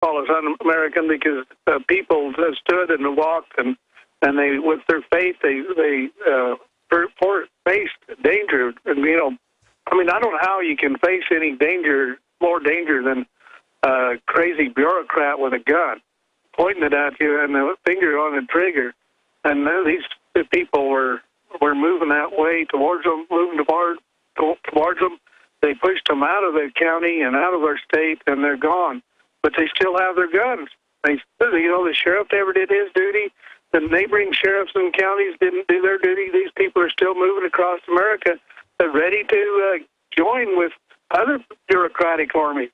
call us un-American because people stood and walked, and they, with their faith, they faced danger. And I mean, I don't know how you can face any danger, more danger than a crazy bureaucrat with a gun pointing it at you and the finger on the trigger. And these people were moving that way towards them, moving towards them. They pushed them out of the county and out of our state, and they're gone. But they still have their guns. The sheriff never did his duty. The neighboring sheriffs and counties didn't do their duty. These people are still moving across America. They're ready to join with other bureaucratic armies.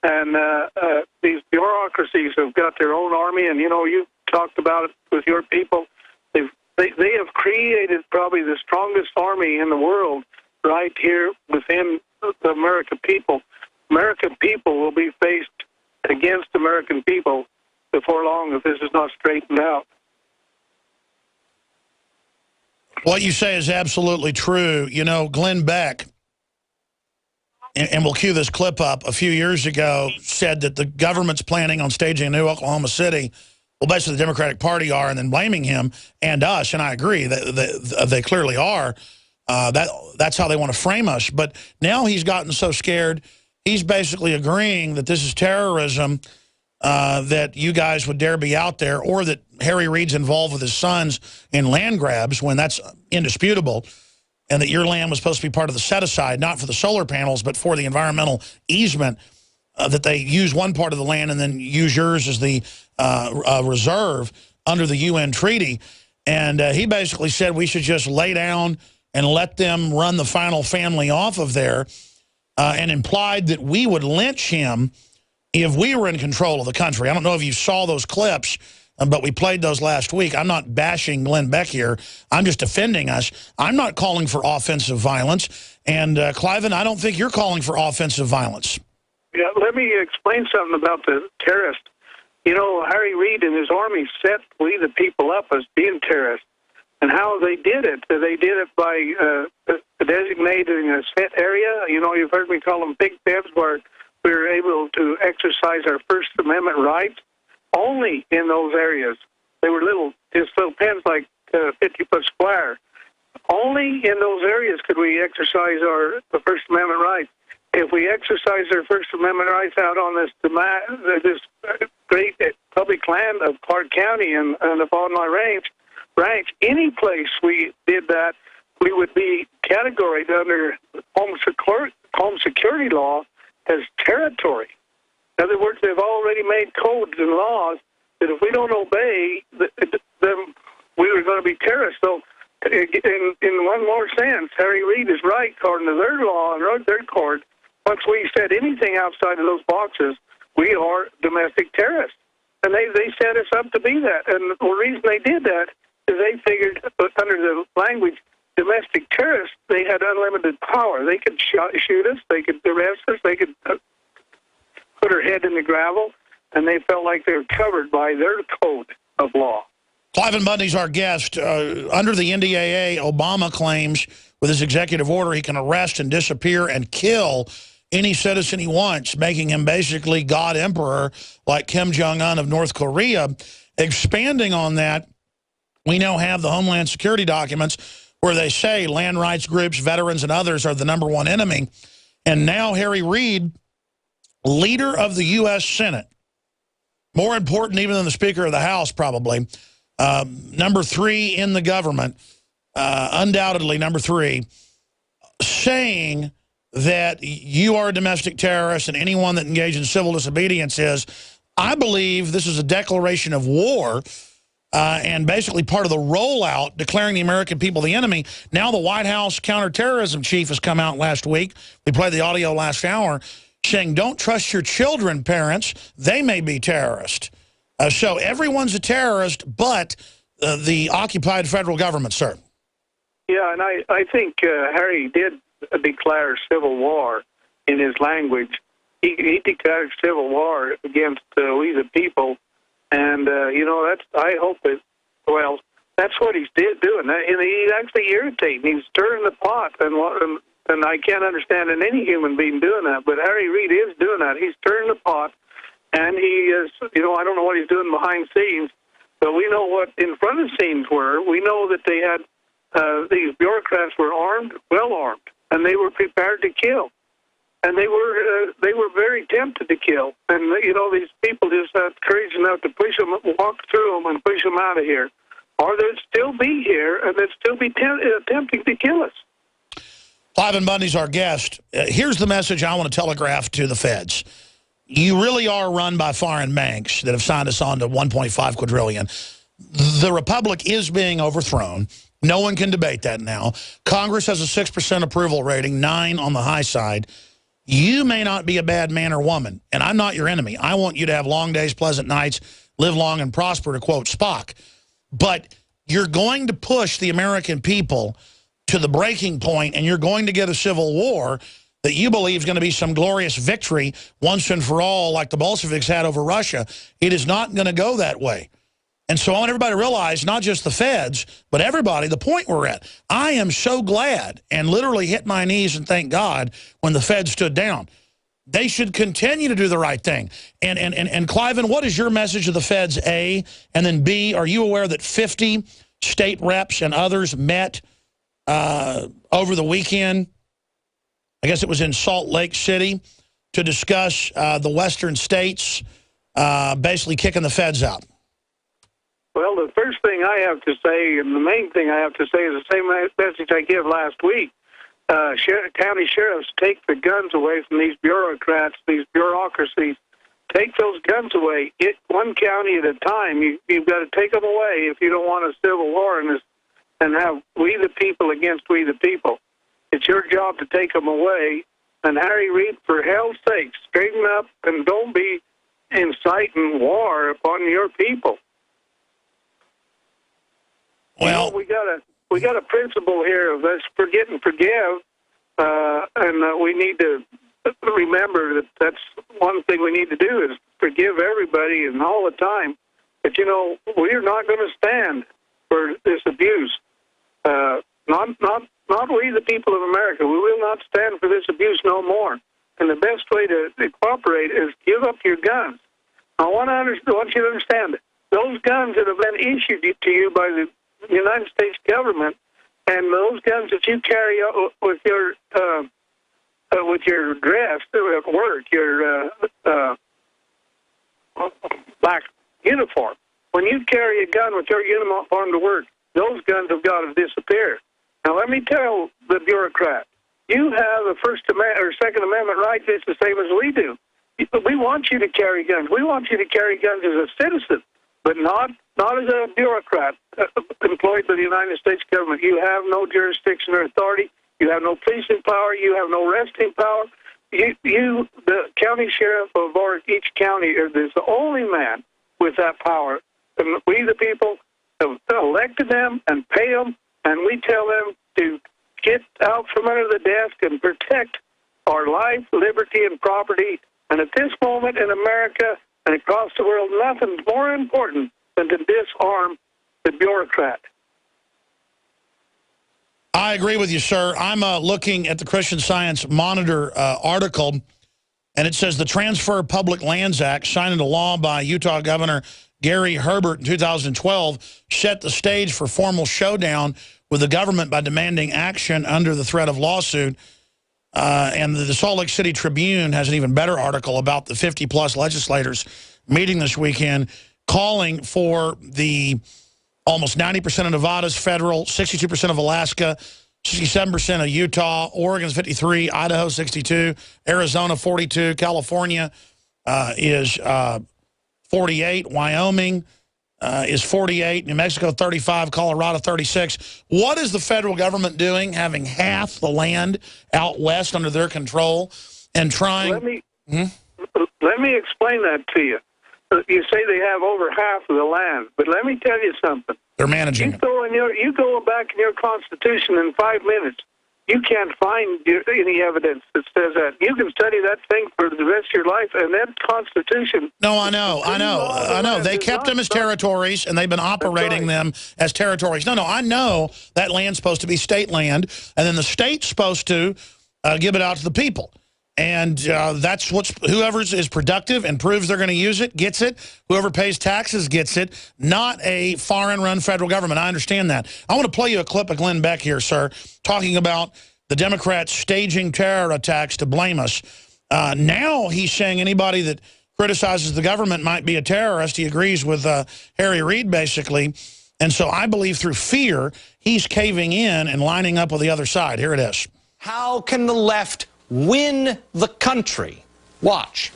And these bureaucracies have got their own army, and, you talked about it with your people. They have created probably the strongest army in the world right here within the American people. American people will be faced against American people before long if this is not straightened out. What you say is absolutely true. Glenn Beck, and we'll cue this clip up, a few years ago said that the government's planning on staging a new Oklahoma City. Well, basically the Democratic Party are, and then blaming him and us, and I agree that they clearly are. That's how they want to frame us. But now he's gotten so scared, he's basically agreeing that this is terrorism, that you guys would dare be out there, or that Harry Reid's involved with his sons in land grabs, when that's indisputable, and that your land was supposed to be part of the set-aside, not for the solar panels, but for the environmental easement, that they use one part of the land and then use yours as the reserve under the UN treaty. And he basically said we should just lay down and let them run the final family off of there, and implied that we would lynch him if we were in control of the country. I don't know if you saw those clips, but we played those last week. I'm not bashing Glenn Beck here. I'm just defending us. I'm not calling for offensive violence. And, Cliven, I don't think you're calling for offensive violence. Yeah, let me explain something about the terrorists. Harry Reid and his army set we the people up as being terrorists. And how they did it by designating a set area. You've heard me call them big beds, where we were able to exercise our First Amendment rights only in those areas. They were just little pens like 50-foot square. Only in those areas could we exercise the First Amendment rights. If we exercise our First Amendment rights out on this great public land of Clark County and upon my ranch, any place we did that, we would be categorized under home security law as territory. In other words, they've already made codes and laws that if we don't obey, then we were going to be terrorists. So, in one more sense, Harry Reid is right, according to their law and their court. Once we said anything outside of those boxes, we are domestic terrorists. And they set us up to be that. And the reason they did that is they figured, under the language, domestic terrorists, they had unlimited power. They could shoot us, they could arrest us, they could put our head in the gravel, and they felt like they were covered by their code of law. Cliven Bundy's our guest. Under the NDAA, Obama claims with his executive order he can arrest and disappear and kill any citizen he wants, making him basically God Emperor like Kim Jong-un of North Korea. Expanding on that, we now have the Homeland Security documents where they say land rights groups, veterans, and others are the #1 enemy. And now Harry Reid, leader of the U.S. Senate, more important even than the Speaker of the House probably, #3 in the government, undoubtedly #3, saying that you are a domestic terrorist and anyone that engaged in civil disobedience is. I believe this is a declaration of war and basically part of the rollout declaring the American people the enemy. Now the White House counterterrorism chief has come out last week. We played the audio last hour saying, don't trust your children, parents. They may be terrorists. So everyone's a terrorist but the occupied federal government, sir. Yeah, and I think Harry did declare civil war in his language. He declared civil war against we the people, and I hope that. Well, that's what he's doing. And he's actually irritating. He's stirring the pot, and I can't understand any human being doing that. But Harry Reid is doing that. He's stirring the pot, and he is, I don't know what he's doing behind scenes, but we know what in front of scenes were. We know that they had, these bureaucrats were armed, well armed, and they were prepared to kill. And they were very tempted to kill. And, these people just had courage enough to push them, walk through them and push them out of here. Or they'd still be here, and they'd still be attempting to kill us. Cliven Bundy's our guest. Here's the message I want to telegraph to the feds. You really are run by foreign banks that have signed us on to 1.5 quadrillion. The republic is being overthrown. No one can debate that now. Congress has a 6% approval rating, 9 on the high side. You may not be a bad man or woman, and I'm not your enemy. I want you to have long days, pleasant nights, live long and prosper, to quote Spock. But you're going to push the American people to the breaking point, and you're going to get a civil war that you believe is going to be some glorious victory once and for all, like the Bolsheviks had over Russia. It is not going to go that way. And so I want everybody to realize, not just the feds, but everybody, the point we're at. I am so glad and literally hit my knees and thank God when the feds stood down. They should continue to do the right thing. And Cliven, what is your message to the feds, A? And then B, are you aware that 50 state reps and others met over the weekend? I guess it was in Salt Lake City, to discuss the western states basically kicking the feds out. Well, the first thing I have to say, and the main thing I have to say, is the same message I gave last week. County sheriffs, take the guns away from these bureaucrats, these bureaucracies. Take those guns away. Get one county at a time. You've got to take them away if you don't want a civil war in this, and have we the people against we the people. It's your job to take them away. And Harry Reid, for hell's sake, straighten up and don't be inciting war upon your people. Well, we got a principle here of let's forget and forgive, and we need to remember that that's one thing we need to do is forgive everybody and all the time. But we're not going to stand for this abuse. Not we, the people of America. We will not stand for this abuse no more. And the best way to cooperate is give up your guns. I want you to understand that those guns that have been issued to you by the United States government, and those guns that you carry with your dress at work, your black uniform. When you carry a gun with your uniform to work, those guns have got to disappear. Now, let me tell the bureaucrat, you have a First Amendment or Second Amendment right just the same as we do. We want you to carry guns. We want you to carry guns as a citizen, but not as a bureaucrat employed by the United States government. You have no jurisdiction or authority. You have no policing power. You have no arresting power. You, the county sheriff of each county, is the only man with that power. And we, the people, have elected them and pay them, and we tell them to get out from under the desk and protect our life, liberty, and property. And at this moment in America and across the world, nothing's more important than to disarm the bureaucrat. I agree with you, sir. I'm looking at the Christian Science Monitor article, and it says the Transfer of Public Lands Act, signed into law by Utah Governor Gary Herbert in 2012, set the stage for formal showdown with the government by demanding action under the threat of lawsuit. And the Salt Lake City Tribune has an even better article about the 50-plus legislators meeting this weekend, calling for the almost 90% of Nevada's federal, 62% of Alaska, 67% of Utah, Oregon's 53, Idaho 62, Arizona 42, California is 48, Wyoming is 48, New Mexico 35, Colorado 36. What is the federal government doing, having half the land out west under their control and trying... Let me explain that to you. You say they have over half of the land, but let me tell you something. They're managing it. You go back in your Constitution in 5 minutes. You can't find any evidence that says that. You can study that thing for the rest of your life, and that Constitution... No, I know. They kept them as territories, and they've been operating them as territories. No, I know that land's supposed to be state land, and then the state's supposed to give it out to the people. And that's whoever is productive and proves they're going to use it gets it. Whoever pays taxes gets it, not a foreign-run federal government. I understand that. I want to play you a clip of Glenn Beck here, sir, talking about the Democrats staging terror attacks to blame us. Now he's saying anybody that criticizes the government might be a terrorist. He agrees with Harry Reid, basically. And so I believe through fear, he's caving in and lining up with the other side. Here it is. How can the left win the country? Watch.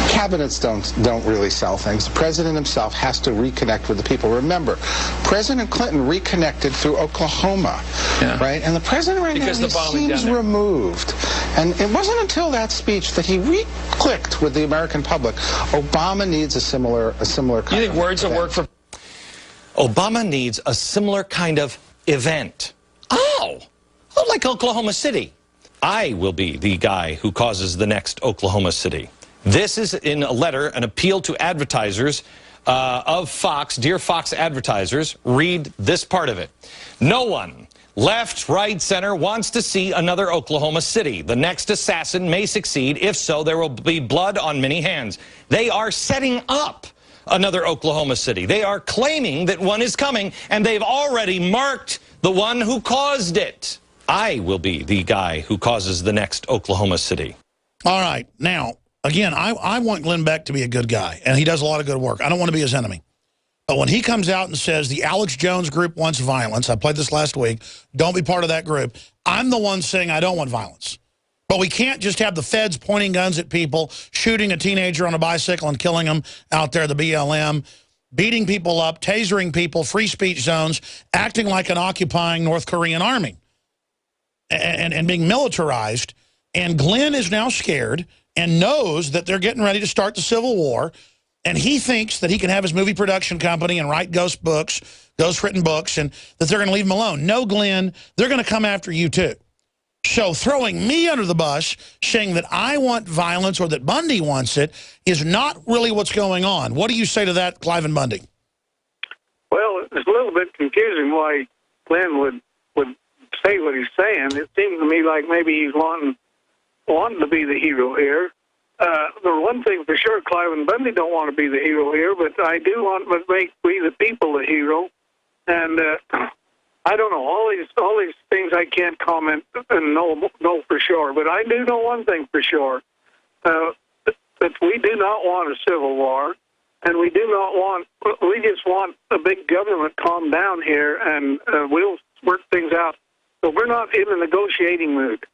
Cabinets don't really sell things. The president himself has to reconnect with the people. Remember, President Clinton reconnected through Oklahoma, right? And the president right now seems removed. And it wasn't until that speech that he re-clicked with the American public. Obama needs a similar kind You think words will work for... Obama needs a similar kind of event. Oh, like Oklahoma City. I will be the guy who causes the next Oklahoma City. This is in a letter, an appeal to advertisers of Fox. Dear Fox advertisers, read this part of it. No one, left, right, center, wants to see another Oklahoma City. The next assassin may succeed. If so, there will be blood on many hands. They are setting up another Oklahoma City. They are claiming that one is coming, and they've already marked the one who caused it. I will be the guy who causes the next Oklahoma City. All right. Now, again, I want Glenn Beck to be a good guy, and he does a lot of good work. I don't want to be his enemy. But when he comes out and says the Alex Jones group wants violence, I played this last week, don't be part of that group, I'm the one saying I don't want violence. But we can't just have the feds pointing guns at people, shooting a teenager on a bicycle and killing them out there, the BLM, beating people up, tasering people, free speech zones, acting like an occupying North Korean army. And being militarized, and Glenn is now scared and knows that they're getting ready to start the Civil War, and he thinks that he can have his movie production company and write ghost written books, and that they're going to leave him alone. No, Glenn, they're going to come after you too. So throwing me under the bus, saying that I want violence or that Bundy wants it, is not really what's going on. What do you say to that, Cliven Bundy? Well, it's a little bit confusing why Glenn would say what he's saying. It seems to me like maybe he's wanting to be the hero here. The one thing for sure, Cliven Bundy don't want to be the hero here, but I do want to make we the people the hero. And I don't know, all these things I can't comment and know for sure, but I do know one thing for sure, that we do not want a civil war, and we just want a big government calm down here, and we'll work things out. So we're not in a negotiating mood.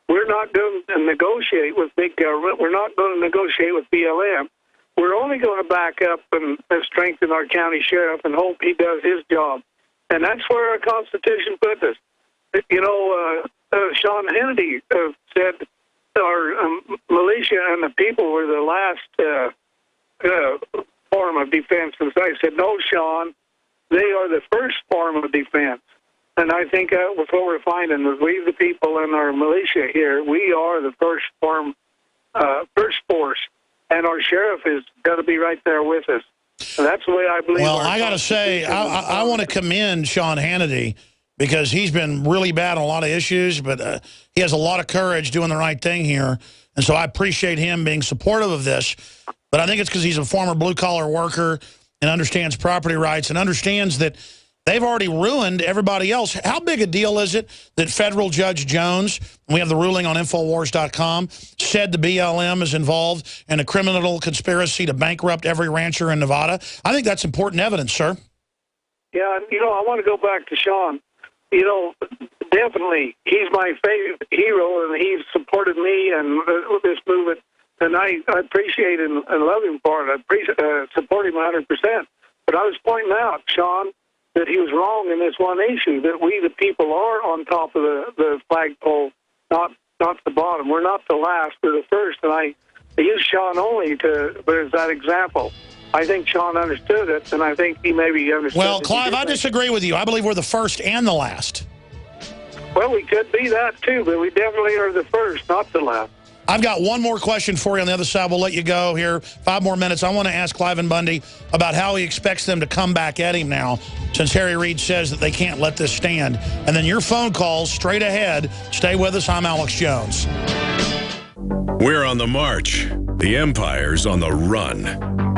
We're not going to negotiate with big government. We're not going to negotiate with BLM. We're only going to back up and strengthen our county sheriff and hope he does his job. And that's where our Constitution put us. You know, Sean Hannity said our militia and the people were the last form of defense. And so I said, no, Sean, they are the first form of defense. And I think that's what we're finding is we, the people in our militia here, we are the first force. And our sheriff is got to be right there with us. And that's the way I believe. Well, I got to say, I want to commend Sean Hannity because he's been really bad on a lot of issues, but he has a lot of courage doing the right thing here. And so I appreciate him being supportive of this. But I think it's because he's a former blue-collar worker and understands property rights and understands that they've already ruined everybody else. How big a deal is it that federal Judge Jones, and we have the ruling on Infowars.com, said the BLM is involved in a criminal conspiracy to bankrupt every rancher in Nevada? I think that's important evidence, sir. Yeah, you know, I want to go back to Sean. You know, definitely, he's my favorite hero, and he's supported me and this movement. And I appreciate and love him for it. I support him 100%. But I was pointing out, Sean, that he was wrong in this one issue, that we, the people, are on top of the flagpole, not the bottom. We're not the last, we're the first. And I use Sean only as that example. I think Sean understood it, and I think he maybe understood it. Well, Clive, I disagree with you. I believe we're the first and the last. Well, we could be that, too, but we definitely are the first, not the last. I've got one more question for you on the other side. We'll let you go here. 5 more minutes. I want to ask Cliven Bundy about how he expects them to come back at him now, since Harry Reid says that they can't let this stand. And then your phone calls straight ahead. Stay with us. I'm Alex Jones. We're on the march. The empire's on the run.